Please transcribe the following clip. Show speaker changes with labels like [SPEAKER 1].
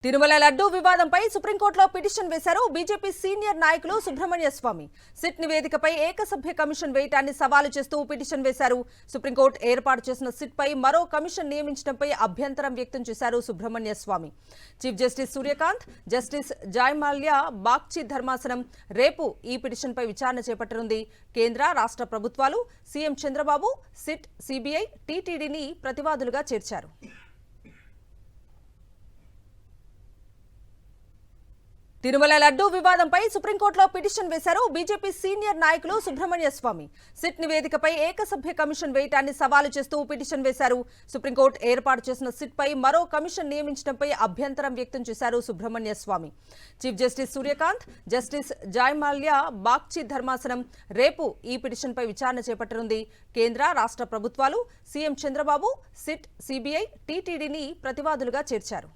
[SPEAKER 1] తిరుమల లడ్డూ వివాదంపై సుప్రీంకోర్టులో పిటిషన్ వేశారు బీజేపీ సీనియర్ నాయకులు సుబ్రహ్మణ్య స్వామి. సిట్ నివేదికపై ఏకసభ్య కమిషన్ వేయటాన్ని సవాలు చేస్తూ పిటిషన్ వేశారు. సుప్రీంకోర్టు ఏర్పాటు చేసిన సిట్ పై మరో కమిషన్ నియమించడంపై అభ్యంతరం వ్యక్తం చేశారు Subramanian Swamy. Chief justice Surya Kant, justice Joymalya Bagchi ధర్మాసనం రేపు ఈ పిటిషన్పై విచారణ చేపట్టనుంది. కేంద్ర, రాష్ట్ర ప్రభుత్వాలు, సీఎం చంద్రబాబు, సిట్, సీబీఐ, టీటీడీని ప్రతివాదులుగా చేర్చారు. తిరుమల లడ్డూ వివాదంపై సుప్రీంకోర్టులో పిటిషన్ వేశారు బీజేపీ సీనియర్ నాయకులు సుబ్రహ్మణ్య స్వామి. సిట్ నివేదికపై ఏకసభ్య కమిషన్ వేయటాన్ని సవాలు చేస్తూ పిటిషన్ వేశారు. సుప్రీంకోర్టు ఏర్పాటు చేసిన సిట్ పై మరో కమిషన్ నియమించడంపై అభ్యంతరం వ్యక్తం చేశారు Subramanian Swamy. Chief justice Surya Kant, justice Joymalya Bagchi ధర్మాసనం రేపు ఈ పిటిషన్పై విచారణ చేపట్టనుంది. కేంద్ర, రాష్ట్ర ప్రభుత్వాలు, సీఎం చంద్రబాబు, సిట్, సీబీఐ, టీటీడీని ప్రతివాదులుగా చేర్చారు.